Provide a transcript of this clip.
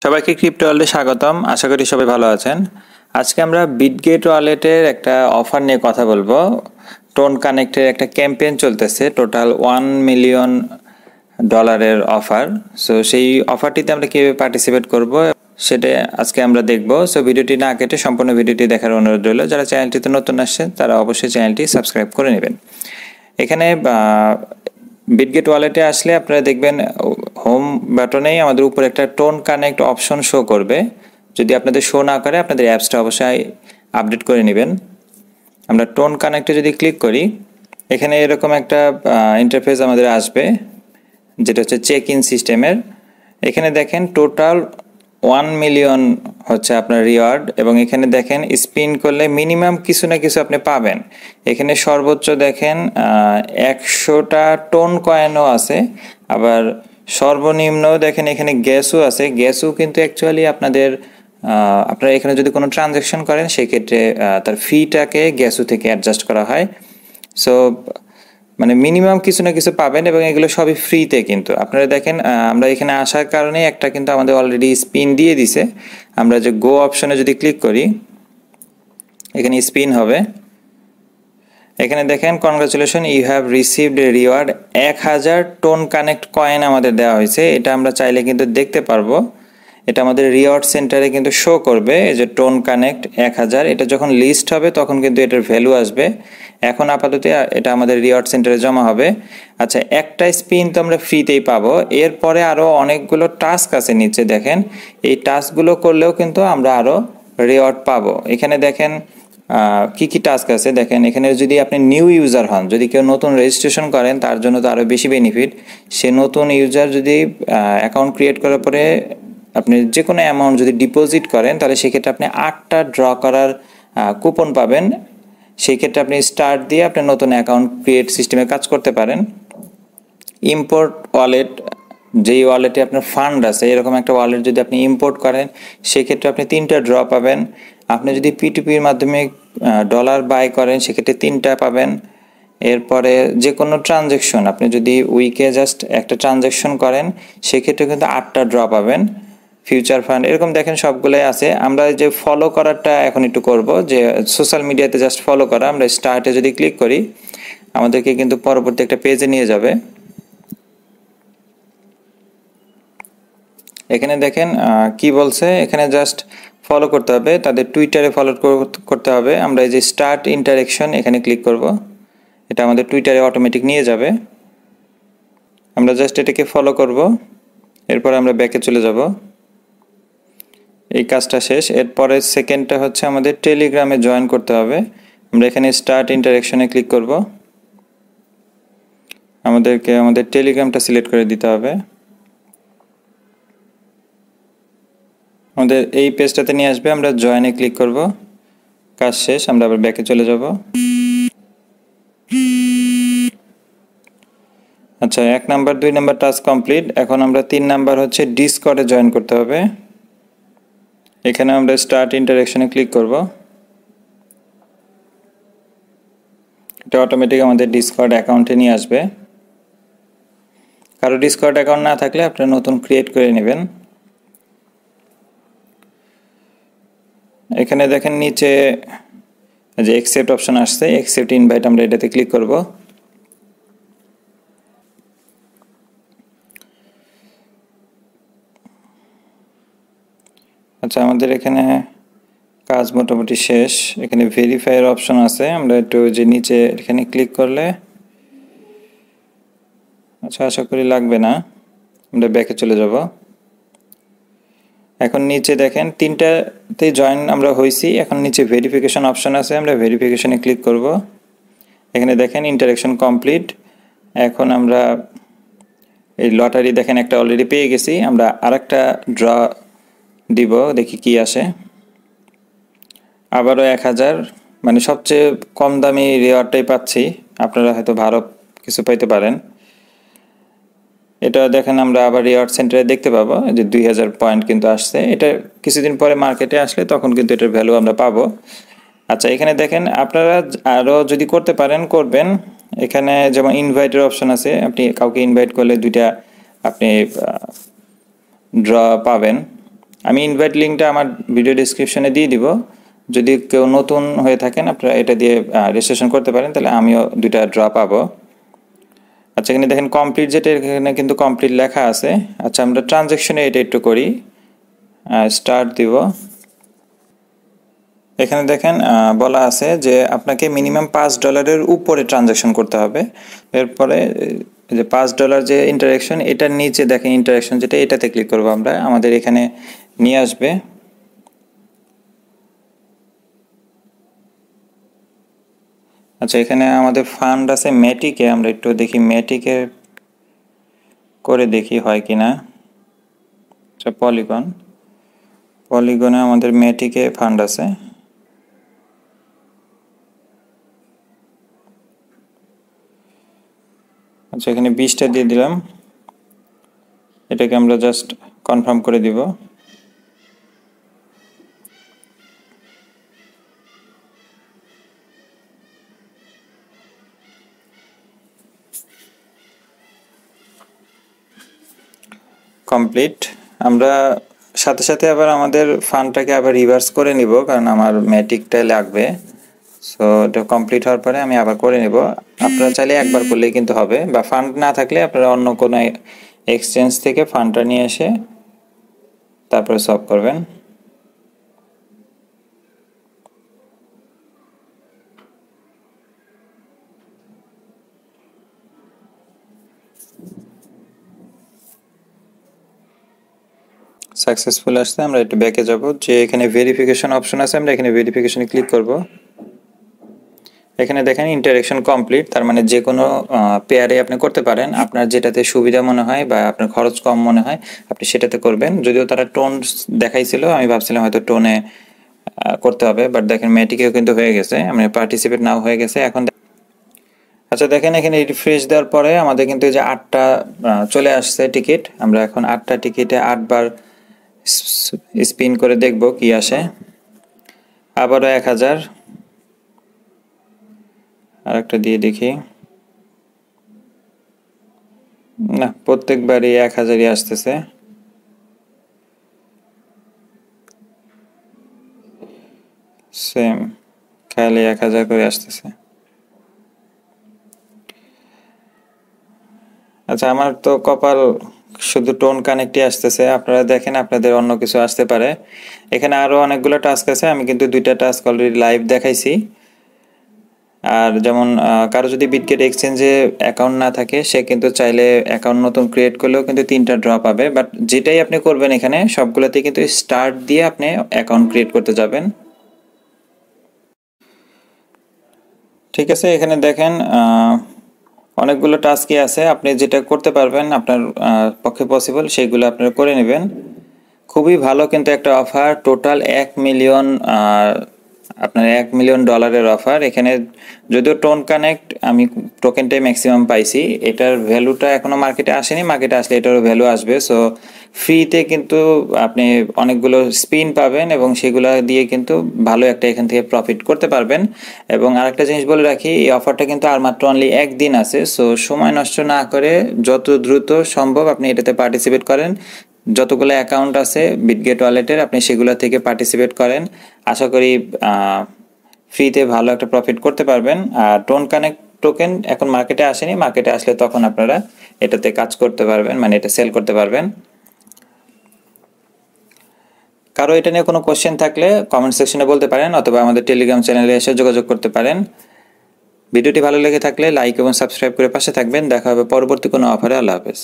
সবাইকে ক্রিপ্টো ওয়ার্ল্ডে স্বাগতম। আশা করি সবাই ভালো আছেন। আজকে আমরা বিটগেট ওয়ালেটের একটা অফার নিয়ে কথা বলবো। টোন কানেক্টের একটা ক্যাম্পেইন চলতেছে, টোটাল $1 মিলিয়ন অফার। সো সেই অফারটিতে আমরা কিভাবে পার্টিসিপেট করব সেটা আজকে আমরা দেখব। সো ভিডিওটি না কেটে সম্পূর্ণ ভিডিওটি দেখার অনুরোধ রইল। যারা চ্যানেলটিতে নতুন আসছেন তারা অবশ্যই চ্যানেলটি সাবস্ক্রাইব করে নেবেন। এখানে বিটগেট ওয়ালেটে আসলে আপনারা দেখবেন হোম বাটনেই আমাদের উপরে একটা টোন কানেক্ট অপশন শো করবে। যদি আপনাদের শো না করে আপনাদের অ্যাপসটা অবশ্যই আপডেট করে নেবেন। আমরা টোন কানেক্টে যদি ক্লিক করি, এখানে এরকম একটা ইন্টারফেস আমাদের আসবে, যেটা হচ্ছে চেক ইন সিস্টেমের। এখানে দেখেন টোটাল 1 মিলিয়ন হচ্ছে আপনার রিওয়ার্ড, এবং এখানে দেখেন স্পিন করলে মিনিমাম কিছু না কিছু আপনি পাবেন। এখানে সর্বোচ্চ দেখেন 100টা টোন কয়েনও আছে, আবার সর্বনিম্ন দেখেন এখানে গ্যাসও আছে। গ্যাসও কিন্তু অ্যাকচুয়ালি আপনারা এখানে যদি কোনো ট্রানজ্যাকশন করেন সেক্ষেত্রে তার ফিটাকে গ্যাসও থেকে অ্যাডজাস্ট করা হয়। সো মানে মিনিমাম কিছু না কিছু পাবেন, এবং এগুলো সবই ফ্রিতে। কিন্তু আপনারা দেখেন আমরা এখানে আসার কারণে একটা কিন্তু আমাদের অলরেডি স্পিন দিয়ে দিছে। আমরা যে গো অপশনে যদি ক্লিক করি, এখানে স্পিন হবে। এখানে দেখেন congratulation, you have received a reward. 1000 tone connect coin আমাদের দেওয়া হয়েছে। এটা আমরা চাইলে কিন্তু দেখতে পারবো। এটা আমাদের রিওয়ার্ড সেন্টারে কিন্তু শো করবে, এই যে টোন কানেক্ট 1000। এটা যখন লিস্ট হবে তখন কিন্তু এটার ভ্যালু আসবে। এখন আপাতত এটা আমাদের রিওয়ার্ড সেন্টারে জমা হবে। আচ্ছা, একটা স্পিন তো আমরা ফ্রিতেই পাবো। এরপরে আরও অনেকগুলো টাস্ক আছে নিচে দেখেন। এই টাস্কগুলো করলেও কিন্তু আমরা আরও রিওয়ার্ড পাবো। এখানে দেখেন কি কি টাস্ক আছে দেখেন। এখানে যদি আপনি নিউ ইউজার হন, যদি কেউ নতুন রেজিস্ট্রেশন করেন, তার জন্য তো আরও বেশি বেনিফিট। সে নতুন ইউজার যদি অ্যাকাউন্ট ক্রিয়েট করার পরে আপনি যে কোনো অ্যামাউন্ট যদি ডিপোজিট করেন, তাহলে সেক্ষেত্রে আপনি 8টা ড্র করার কুপন পাবেন। সেই ক্ষেত্রে আপনি স্টার্ট দিয়ে আপনি নতুন অ্যাকাউন্ট ক্রিয়েট সিস্টেমে কাজ করতে পারেন। ইম্পোর্ট ওয়ালেট, যেই ওয়ালেটে আপনার ফান্ড আছে, এরকম একটা ওয়ালেট যদি আপনি ইম্পোর্ট করেন সেক্ষেত্রে আপনি 3টা ড্র পাবেন। আপনি যদি P2Pর মাধ্যমে ডলার বাই করেন সেক্ষেত্রে 3টা পাবেন। এরপরে যে কোনো ট্রানজ্যাকশন আপনি যদি উইকে জাস্ট একটা ট্রানজ্যাকশন করেন সেক্ষেত্রে কিন্তু 8টা ড্র পাবেন। ফিউচার ফান্ড এরকম দেখেন সবগুলোই আছে। আমরা যে ফলো করারটা এখন একটু করব, যে সোশ্যাল মিডিয়াতে জাস্ট ফলো করা। আমরা স্টার্টে যদি ক্লিক করি আমাদেরকে কিন্তু পরবর্তী একটা পেজে নিয়ে যাবে। এখানে দেখেন কি বলছে, এখানে জাস্ট ফলো করতে হবে, তাদের টুইটারে ফলো করতে হবে। আমরা এই যে স্টার্ট ইন্টারেকশন এখানে ক্লিক করব, এটা আমাদের টুইটারে অটোমেটিক নিয়ে যাবে। আমরা জাস্ট এটাকে ফলো করব, এরপর আমরা ব্যাকে চলে যাব। এই কাজটা শেষ। এরপরে সেকেন্ডটা হচ্ছে আমাদের টেলিগ্রামে জয়েন করতে হবে। আমরা এখানে স্টার্ট ইন্টারেকশনে ক্লিক করব। আমাদেরকে আমাদের টেলিগ্রামটা সিলেক্ট করে দিতে হবে। আমাদের এই পেজটাতে নিয়ে আসবে, আমরা জয়েনে ক্লিক করব। কাজ শেষ, আমরা আবার ব্যাকে চলে যাব। আচ্ছা, 1 নাম্বার 2 নাম্বার টাস্ক কমপ্লিট। এখন আমরা 3 নাম্বার হচ্ছে ডিসকর্ডে জয়েন করতে হবে। এখানে আমরা স্টার্ট ইন্টারেকশনে ক্লিক করব। এটা অটোমেটিক আমাদের ডিসকর্ড অ্যাকাউন্টে নিয়ে আসবে। কারো ডিসকর্ড অ্যাকাউন্ট না থাকলে আপনারা নতুন ক্রিয়েট করে নেবেন। এখানে দেখেন নিচে যে অ্যাকসেপ্ট অপশন আসছে, অ্যাকসেপ্ট ইনভাইট, আমরা এটাতে ক্লিক করব। আচ্ছা, আমাদের এখানে কাজ মোটামুটি শেষ। এখানে ভেরিফাইয়ের অপশন আছে, আমরা একটু যে নিচে এখানে ক্লিক করলে, আচ্ছা আশা করি লাগবে না, আমরা ব্যাকে চলে যাব। এখন নিচে দেখেন 3টাতে জয়েন আমরা হয়েছি। এখন নিচে ভেরিফিকেশন অপশন আছে, আমরা ভেরিফিকেশনে ক্লিক করব। এখানে দেখেন ইন্টারেকশন কমপ্লিট। এখন আমরা এই লটারি দেখেন একটা অলরেডি পেয়ে গেছি। আমরা আরেকটা ড্র দিব, দেখি কি আসে। আবারও 1000, মানে সবচেয়ে কম দামি রিওয়ার্ডটাই পাচ্ছি। আপনারা হয়তো ভালো কিছু পাইতে পারেন। এটা দেখেন আমরা আবার রিওয়ার্ড সেন্টারে দেখতে পাবো যে 2000 পয়েন্ট কিন্তু আসছে। এটা কিছুদিন পরে মার্কেটে আসলে তখন কিন্তু এটার ভ্যালু আমরা পাবো। আচ্ছা, এখানে দেখেন আপনারা আরও যদি করতে পারেন করবেন। এখানে যেমন ইনভাইটের অপশন আছে, আপনি কাউকে ইনভাইট করলে 2টা আপনি ড্র পাবেন। আমি ইনভাইট লিঙ্কটা আমার ভিডিও ডেসক্রিপশনে দিয়ে দিব। যদি কেউ নতুন হয়ে থাকেন আপনারা এটা দিয়ে রেজিস্ট্রেশন করতে পারেন, তাহলে আমিও 2টা ড্র পাবো। আচ্ছা, এখানে দেখেন কমপ্লিট, যেটা এখানে কিন্তু কমপ্লিট লেখা আছে। আচ্ছা, আমরা ট্রানজ্যাকশনে এটা একটু করি, স্টার্ট দিব। এখানে দেখেন বলা আছে যে আপনাকে মিনিমাম $5 উপরে ট্রানজ্যাকশন করতে হবে। এরপরে যে $5 যে ইন্টারেকশন, এটার নিচে দেখেন ইন্টারেকশন যেটা, এটাতে ক্লিক করবো আমরা, আমাদের এখানে নিয়ে আসবে। আচ্ছা, এখানে আমাদের ফান্ড আছে ম্যাটিকে, আমরা একটু দেখি ম্যাটিকে করে দেখি হয় কি না। আচ্ছা, পলিগনে আমাদের ম্যাটিকে ফান্ড আছে। আচ্ছা, এখানে 20টা দিয়ে দিলাম, এটাকে আমরা জাস্ট কনফার্ম করে দিব। কমপ্লিট। আমরা সাথে সাথে আবার আমাদের ফান্ডটাকে আবার রিভার্স করে নিব, কারণ আমার ম্যাটিকটা লাগবে। সো এটা কমপ্লিট হওয়ার পরে আমি আবার করে নেব। আপনারা চাইলে একবার করলেই কিন্তু হবে, বা ফান্ড না থাকলে আপনারা অন্য কোনো এক্সচেঞ্জ থেকে ফান্ডটা নিয়ে এসে তারপরে সলভ করবেন। সাকসেসফুল আসছে, আমরা একটু ব্যাকে যাব। যে এখানে ভেরিফিকেশন অপশন আছে, আমরা এখানে ভেরিফিকেশনে ক্লিক করব। এখানে দেখেন ইন্টারেকশন কমপ্লিট, তার মানে যে কোনো পেয়ারে আপনি করতে পারেন। আপনার যেটাতে সুবিধা মনে হয় বা আপনার খরচ কম মনে হয় আপনি সেটাতে করবেন। যদিও তারা টোন দেখাইছিল, আমি ভাবছিলাম হয়তো টোনে করতে হবে, বাট দেখেন ম্যাটিকেও কিন্তু হয়ে গেছে, আমি পার্টিসিপেট নাও হয়ে গেছে এখন। আচ্ছা, দেখেন এখানে রিফ্রেশ দেওয়ার পরে আমাদের কিন্তু যে 8টা চলে আসছে টিকিট। আমরা এখন 8টা টিকিটে 8 বার স্পিন করে দেখব কি আসে। আবারও 1000, আর একটা দিয়ে দেখি। না, প্রত্যেকবারই 1000ই আসতেছে। সেম, খালি 1000 করে আসতেছে। আচ্ছা, আমার তো কপাল শুধু টোন কানেক্টই আসতেছে। আপনারা দেখেন আপনাদের অন্য কিছু আসতে পারে। এখানে আরো অনেকগুলো টাস্ক আছে, আমি কিন্তু 2টা টাস্ক অলরেডি লাইভ দেখাইছি। আর যেমন কারো যদি বিটগেট এক্সচেঞ্জে অ্যাকাউন্ট না থাকে, সে কিন্তু চাইলে অ্যাকাউন্ট নতুন ক্রিয়েট করলেও কিন্তু 3টা ড্র পাবে। বাট যেটাই আপনি করবেন এখানে সবগুলোতে কিন্তু স্টার্ট দিয়ে আপনি অ্যাকাউন্ট ক্রিয়েট করতে যাবেন। ঠিক আছে, এখানে দেখেন অনেকগুলো টাস্কই আছে, আপনি যেটা করতে পারবেন আপনার পক্ষে পসিবল সেইগুলো আপনারা করে নেবেন। খুবই ভালো কিন্তু একটা অফার, টোটাল 1 মিলিয়ন, আপনার $1 মিলিয়ন অফার। এখানে যদিও টোন কানেক্ট আমি টোকেনটাই ম্যাক্সিমাম পাইছি, এটার ভ্যালুটা এখনো মার্কেটে আসেনি, মার্কেটে আসলে এটারও ভ্যালু আসবে। সো ফ্রিতে কিন্তু আপনি অনেকগুলো স্পিন পাবেন এবং সেগুলো দিয়ে কিন্তু ভালো একটা এখান থেকে প্রফিট করতে পারবেন। এবং আরেকটা জিনিস বলে রাখি, এই অফারটা কিন্তু আর মাত্র অনলি 1 দিন আছে। সো সময় নষ্ট না করে যত দ্রুত সম্ভব আপনি এটাতে পার্টিসিপেট করেন। যতগুলো অ্যাকাউন্ট আছে বিটগেট ওয়ালেটের আপনি সেগুলো থেকে পার্টিসিপেট করেন, আশা করি ফ্রিতে ভালো একটা প্রফিট করতে পারবেন। আর টোন কানেক্ট টোকেন এখন মার্কেটে আসেনি, মার্কেটে আসলে তখন আপনারা এটাতে কাজ করতে পারবেন, মানে এটা সেল করতে পারবেন। কারো এটা নিয়ে কোনো কোশ্চেন থাকলে কমেন্ট সেকশনে বলতে পারেন, অথবা আমাদের টেলিগ্রাম চ্যানেলে এসে যোগাযোগ করতে পারেন। ভিডিওটি ভালো লেগে থাকলে লাইক এবং সাবস্ক্রাইব করে পাশে থাকবেন। দেখা হবে পরবর্তী কোনো অফারে। আল্লাহ হাফেজ।